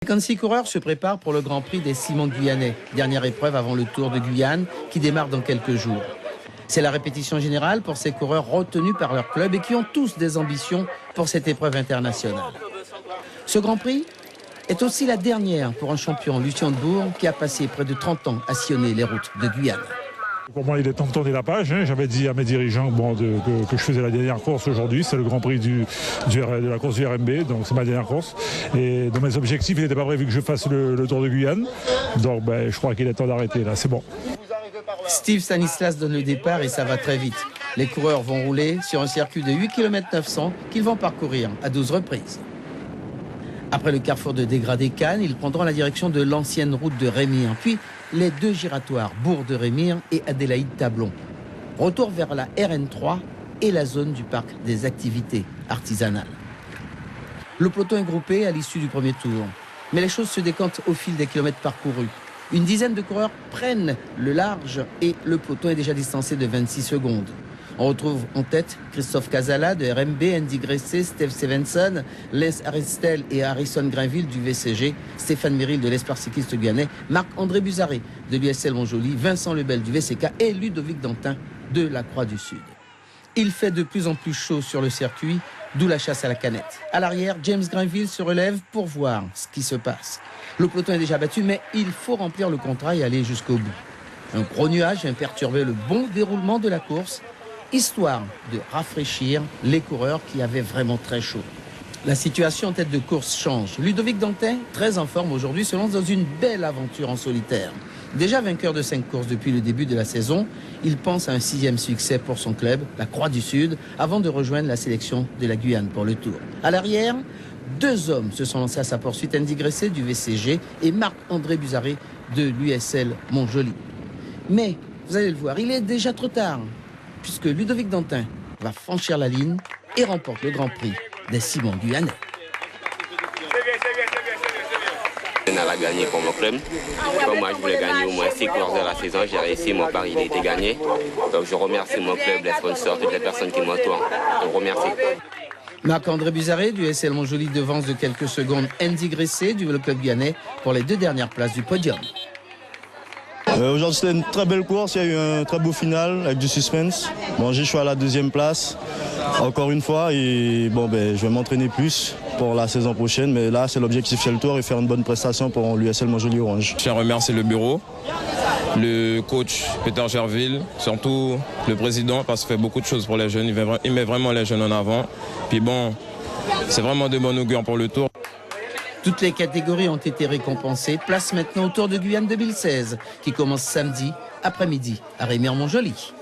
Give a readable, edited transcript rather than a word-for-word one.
56 coureurs se préparent pour le Grand Prix des Ciments guyanais, dernière épreuve avant le Tour de Guyane qui démarre dans quelques jours. C'est la répétition générale pour ces coureurs retenus par leur club et qui ont tous des ambitions pour cette épreuve internationale. Ce Grand Prix est aussi la dernière pour un champion, Lucien de Bourg, qui a passé près de 30 ans à sillonner les routes de Guyane. Pour moi, il est temps de tourner la page. J'avais dit à mes dirigeants que je faisais la dernière course aujourd'hui. C'est le Grand Prix de la course du RMB, donc c'est ma dernière course. Et dans mes objectifs, il n'était pas prévu que je fasse le Tour de Guyane. Donc je crois qu'il est temps d'arrêter là, c'est bon. Steve Stanislas donne le départ et ça va très vite. Les coureurs vont rouler sur un circuit de 8 km 900 qu'ils vont parcourir à 12 reprises. Après le carrefour de Dégradé-Cannes, ils prendront la direction de l'ancienne route de Rémire, puis les deux giratoires, Bourg de Rémire et Adélaïde-Tablon. Retour vers la RN3 et la zone du parc des activités artisanales. Le peloton est groupé à l'issue du premier tour, mais les choses se décantent au fil des kilomètres parcourus. Une dizaine de coureurs prennent le large et le peloton est déjà distancé de 26 secondes. On retrouve en tête Christophe Casala de RMB, Andy Gressé, Steve Stevenson, Les Aristel et Harrison Grainville du VCG, Stéphane Méril de l'Espoir cycliste guyanais, Marc-André Buzaré de l'USL Montjoly, Vincent Lebel du VCK et Ludovic Dantin de la Croix-du-Sud. Il fait de plus en plus chaud sur le circuit, d'où la chasse à la canette. À l'arrière, James Grainville se relève pour voir ce qui se passe. Le peloton est déjà battu, mais il faut remplir le contrat et aller jusqu'au bout. Un gros nuage vient perturber le bon déroulement de la course, histoire de rafraîchir les coureurs qui avaient vraiment très chaud. La situation en tête de course change. Ludovic Dantin, très en forme aujourd'hui, se lance dans une belle aventure en solitaire. Déjà vainqueur de 5 courses depuis le début de la saison, il pense à un 6e succès pour son club, la Croix-du-Sud, avant de rejoindre la sélection de la Guyane pour le Tour. À l'arrière, 2 hommes se sont lancés à sa poursuite, Andy Gressé du VCG et Marc-André Buzaré de l'USL Montjoly. Mais, vous allez le voir, il est déjà trop tard, puisque Ludovic Dantin va franchir la ligne et remporte le Grand Prix des Ciments guyanais. On a gagné pour mon club. Comme moi, je voulais gagner au moins 6 courses de la saison. J'ai réussi, mon pari il a été gagné. Donc je remercie mon club, les sponsors, toutes les personnes qui m'entourent. Je vous remercie. Marc-André Buzaré du SL Montjoly devance de quelques secondes Andy Gressé du club guyanais pour les 2 dernières places du podium. Aujourd'hui c'était une très belle course, il y a eu un très beau final avec du suspense. Bon, je suis à la 2e place, encore une fois, et je vais m'entraîner plus pour la saison prochaine, mais là c'est l'objectif sur le tour et faire une bonne prestation pour l'USL Montjoly Orange. Je tiens à remercier le bureau, le coach Peter Gerville, surtout le président parce qu'il fait beaucoup de choses pour les jeunes, il met vraiment les jeunes en avant. Puis bon, c'est vraiment de bon augure pour le tour. Toutes les catégories ont été récompensées. Place maintenant au Tour de Guyane 2016, qui commence samedi après-midi à Rémire-Montjoly.